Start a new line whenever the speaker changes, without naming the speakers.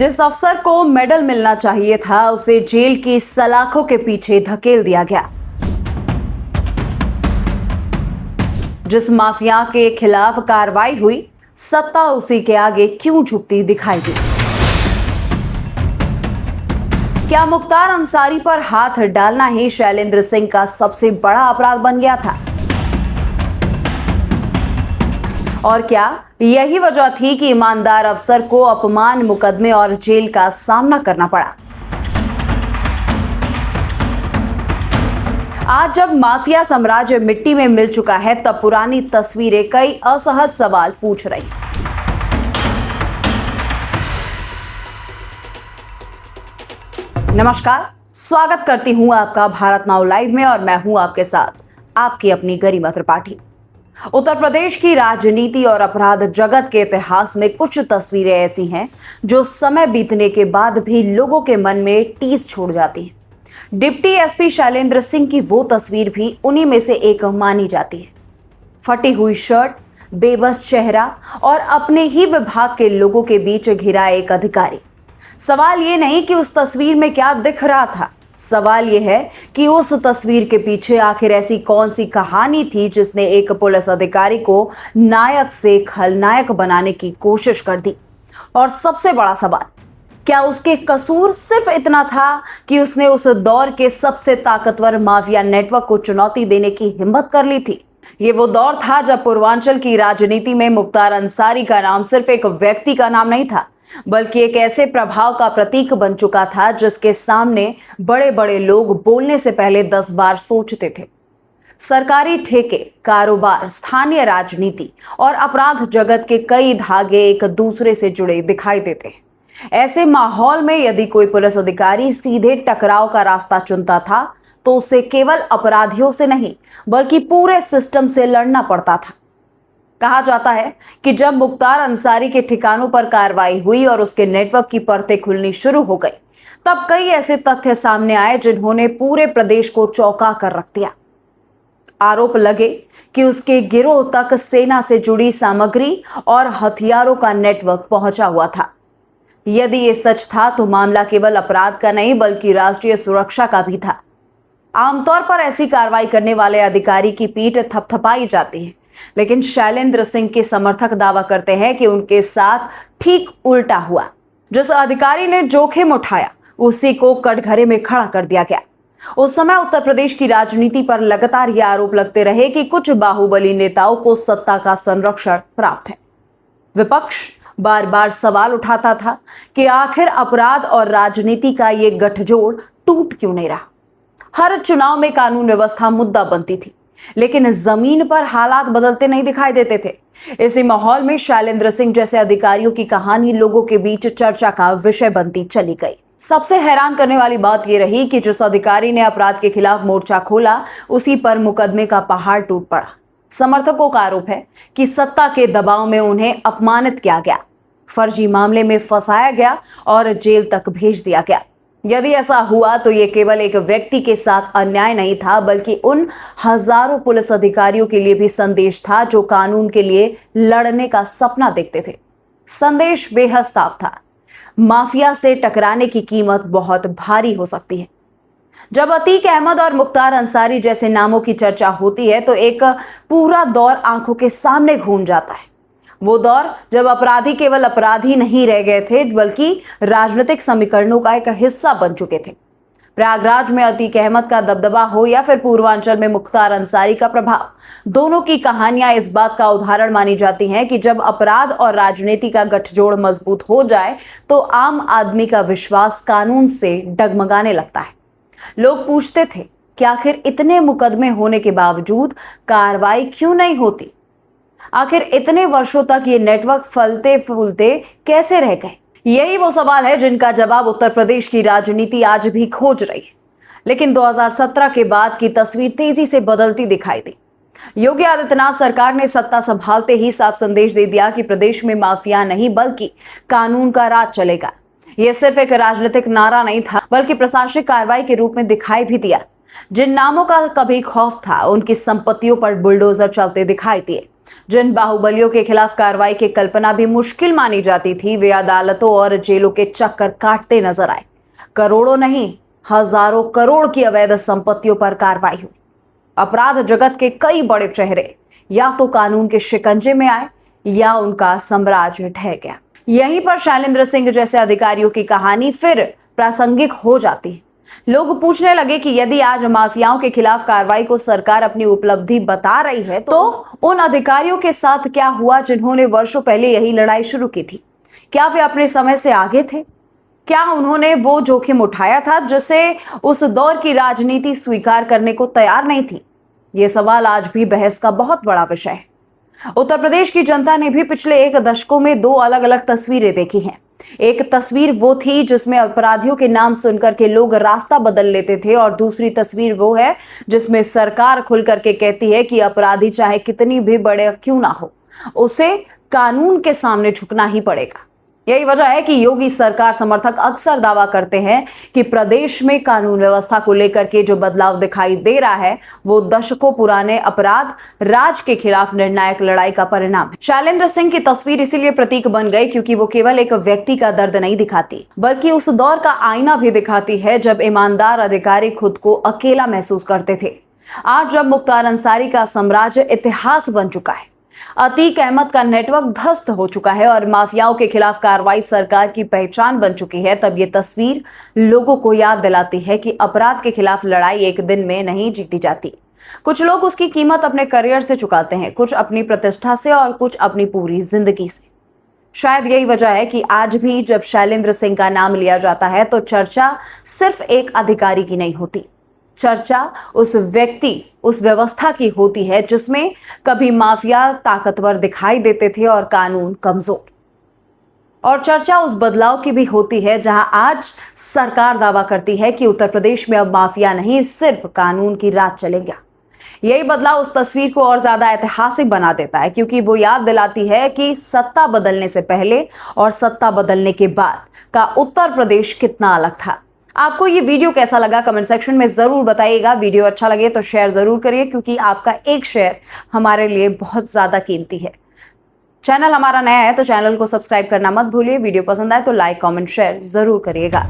जिस अफसर को मेडल मिलना चाहिए था उसे जेल की सलाखों के पीछे धकेल दिया गया। जिस माफिया के खिलाफ कार्रवाई हुई, सत्ता उसी के आगे क्यों झुकती दिखाई दी। क्या मुख्तार अंसारी पर हाथ डालना ही शैलेंद्र सिंह का सबसे बड़ा अपराध बन गया था? और क्या यही वजह थी कि ईमानदार अफसर को अपमान, मुकदमे और जेल का सामना करना पड़ा? आज जब माफिया साम्राज्य मिट्टी में मिल चुका है, तब पुरानी तस्वीरें कई असहज सवाल पूछ रही। नमस्कार, स्वागत करती हूं आपका भारत नाउ लाइव में और मैं हूं आपके साथ आपकी अपनी गरिमा त्रिपाठी। उत्तर प्रदेश की राजनीति और अपराध जगत के इतिहास में कुछ तस्वीरें ऐसी हैं जो समय बीतने के बाद भी लोगों के मन में टीस छोड़ जाती हैं। डिप्टी एसपी शैलेंद्र सिंह की वो तस्वीर भी उन्हीं में से एक मानी जाती है। फटी हुई शर्ट, बेबस चेहरा और अपने ही विभाग के लोगों के बीच घिरा एक अधिकारी। सवाल ये नहीं कि उस तस्वीर में क्या दिख रहा था, सवाल यह है कि उस तस्वीर के पीछे आखिर ऐसी कौन सी कहानी थी जिसने एक पुलिस अधिकारी को नायक से खलनायक बनाने की कोशिश कर दी। और सबसे बड़ा सवाल, क्या उसके कसूर सिर्फ इतना था कि उसने उस दौर के सबसे ताकतवर माफिया नेटवर्क को चुनौती देने की हिम्मत कर ली थी? ये वो दौर था जब पूर्वांचल की राजनीति में मुख्तार अंसारी का नाम सिर्फ एक व्यक्ति का नाम नहीं था, बल्कि एक ऐसे प्रभाव का प्रतीक बन चुका था जिसके सामने बड़े बड़े लोग बोलने से पहले 10 बार सोचते थे। सरकारी ठेके, कारोबार, स्थानीय राजनीति और अपराध जगत के कई धागे एक दूसरे से जुड़े दिखाई देते हैं। ऐसे माहौल में यदि कोई पुलिस अधिकारी सीधे टकराव का रास्ता चुनता था तो उसे केवल अपराधियों से नहीं बल्कि पूरे सिस्टम से लड़ना पड़ता था। कहा जाता है कि जब मुख्तार अंसारी के ठिकानों पर कार्रवाई हुई और उसके नेटवर्क की परतें खुलनी शुरू हो गई, तब कई ऐसे तथ्य सामने आए जिन्होंने पूरे प्रदेश को चौंका कर रख दिया। आरोप लगे कि उसके गिरोह तक सेना से जुड़ी सामग्री और हथियारों का नेटवर्क पहुंचा हुआ था। यदि ये सच था तो मामला केवल अपराध का नहीं बल्कि राष्ट्रीय सुरक्षा का भी था। आमतौर पर ऐसी कार्रवाई करने वाले अधिकारी की पीठ थपथपाई जाती है, लेकिन शैलेंद्र सिंह के समर्थक दावा करते हैं कि उनके साथ ठीक उल्टा हुआ। जिस अधिकारी ने जोखिम उठाया उसी को कटघरे में खड़ा कर दिया गया। उस समय उत्तर प्रदेश की राजनीति पर लगातार ये आरोप लगते रहे कि कुछ बाहुबली नेताओं को सत्ता का संरक्षण प्राप्त है। विपक्ष बार बार सवाल उठाता था कि आखिर अपराध और राजनीति का ये गठजोड़ टूट क्यों नहीं रहा। हर चुनाव में कानून व्यवस्था मुद्दा बनती थी, लेकिन जमीन पर हालात बदलते नहीं दिखाई देते थे। इसी माहौल में शैलेंद्र सिंह जैसे अधिकारियों की कहानी लोगों के बीच चर्चा का विषय बनती चली गई। सबसे हैरान करने वाली बात यह रही कि जिस अधिकारी ने अपराध के खिलाफ मोर्चा खोला, उसी पर मुकदमे का पहाड़ टूट पड़ा। समर्थकों का आरोप है कि सत्ता के दबाव में उन्हें अपमानित किया गया, फर्जी मामले में फंसाया गया और जेल तक भेज दिया गया। यदि ऐसा हुआ तो यह केवल एक व्यक्ति के साथ अन्याय नहीं था, बल्कि उन हजारों पुलिस अधिकारियों के लिए भी संदेश था जो कानून के लिए लड़ने का सपना देखते थे। संदेश बेहद साफ था, माफिया से टकराने की कीमत बहुत भारी हो सकती है। जब अतीक अहमद और मुख्तार अंसारी जैसे नामों की चर्चा होती है तो एक पूरा दौर आंखों के सामने घूम जाता है। वो दौर जब अपराधी केवल अपराधी नहीं रह गए थे बल्कि राजनीतिक समीकरणों का एक हिस्सा बन चुके थे। प्रयागराज में अतीक अहमद का दबदबा हो या फिर पूर्वांचल में मुख्तार अंसारी का प्रभाव, दोनों की कहानियां इस बात का उदाहरण मानी जाती हैं कि जब अपराध और राजनीति का गठजोड़ मजबूत हो जाए तो आम आदमी का विश्वास कानून से डगमगाने लगता है। लोग पूछते थे कि आखिर इतने मुकदमे होने के बावजूद कार्रवाई क्यों नहीं होती? आखिर इतने वर्षों तक ये नेटवर्क फलते फूलते कैसे रह गए? यही वो सवाल है जिनका जवाब उत्तर प्रदेश की राजनीति आज भी खोज रही है। लेकिन 2017 के बाद की तस्वीर तेजी से बदलती दिखाई दी। योगी आदित्यनाथ सरकार ने सत्ता संभालते ही साफ संदेश दे दिया कि प्रदेश में माफिया नहीं बल्कि कानून का राज चलेगा। यह सिर्फ एक राजनीतिक नारा नहीं था बल्कि प्रशासनिक कार्रवाई के रूप में दिखाई भी दिया। जिन नामों का कभी खौफ था उनकी संपत्तियों पर बुलडोजर चलते दिखाई दिए। जिन बाहुबलियों के खिलाफ कार्रवाई की कल्पना भी मुश्किल मानी जाती थी, वे अदालतों और जेलों के चक्कर काटते नजर आए। करोड़ों नहीं, हजारों करोड़ की अवैध संपत्तियों पर कार्रवाई हुई। अपराध जगत के कई बड़े चेहरे या तो कानून के शिकंजे में आए या उनका साम्राज्य ढह गया। यहीं पर शैलेंद्र सिंह जैसे अधिकारियों की कहानी फिर प्रासंगिक हो जाती है। लोग पूछने लगे कि यदि आज माफियाओं के खिलाफ कार्रवाई को सरकार अपनी उपलब्धि बता रही है, तो उन अधिकारियों के साथ क्या हुआ जिन्होंने वर्षों पहले यही लड़ाई शुरू की थी? क्या वे अपने समय से आगे थे? क्या उन्होंने वो जोखिम उठाया था जिसे उस दौर की राजनीति स्वीकार करने को तैयार नहीं थी? ये सवाल आज भी बहस का बहुत बड़ा विषय है। उत्तर प्रदेश की जनता ने भी पिछले एक दशकों में दो अलग अलग तस्वीरें देखी हैं। एक तस्वीर वो थी जिसमें अपराधियों के नाम सुनकर के लोग रास्ता बदल लेते थे, और दूसरी तस्वीर वो है जिसमें सरकार खुल करके कहती है कि अपराधी चाहे कितनी भी बड़े क्यों ना हो, उसे कानून के सामने झुकना ही पड़ेगा। यही वजह है कि योगी सरकार समर्थक अक्सर दावा करते हैं कि प्रदेश में कानून व्यवस्था को लेकर के जो बदलाव दिखाई दे रहा है, वो दशकों पुराने अपराध राज के खिलाफ निर्णायक लड़ाई का परिणाम है। शैलेंद्र सिंह की तस्वीर इसीलिए प्रतीक बन गई क्योंकि वो केवल एक व्यक्ति का दर्द नहीं दिखाती, बल्कि उस दौर का आईना भी दिखाती है जब ईमानदार अधिकारी खुद को अकेला महसूस करते थे। आज जब मुख्तार अंसारी का साम्राज्य इतिहास बन चुका है, अतीक अहमद का नेटवर्क ध्वस्त हो चुका है और माफियाओं के खिलाफ कार्रवाई सरकार की पहचान बन चुकी है, तब ये तस्वीर लोगों को याद दिलाती है कि अपराध के खिलाफ लड़ाई एक दिन में नहीं जीती जाती। कुछ लोग उसकी कीमत अपने करियर से चुकाते हैं, कुछ अपनी प्रतिष्ठा से और कुछ अपनी पूरी जिंदगी से। शायद यही वजह है कि आज भी जब शैलेंद्र सिंह का नाम लिया जाता है तो चर्चा सिर्फ एक अधिकारी की नहीं होती। चर्चा उस व्यक्ति, उस व्यवस्था की होती है जिसमें कभी माफिया ताकतवर दिखाई देते थे और कानून कमजोर। और चर्चा उस बदलाव की भी होती है जहां आज सरकार दावा करती है कि उत्तर प्रदेश में अब माफिया नहीं, सिर्फ कानून की राज चलेगा। यही बदलाव उस तस्वीर को और ज्यादा ऐतिहासिक बना देता है, क्योंकि वो याद दिलाती है कि सत्ता बदलने से पहले और सत्ता बदलने के बाद का उत्तर प्रदेश कितना अलग था। आपको ये वीडियो कैसा लगा कमेंट सेक्शन में जरूर बताइएगा। वीडियो अच्छा लगे तो शेयर जरूर करिए, क्योंकि आपका एक शेयर हमारे लिए बहुत ज्यादा कीमती है। चैनल हमारा नया है तो चैनल को सब्सक्राइब करना मत भूलिए। वीडियो पसंद आए तो लाइक, कमेंट, शेयर जरूर करिएगा।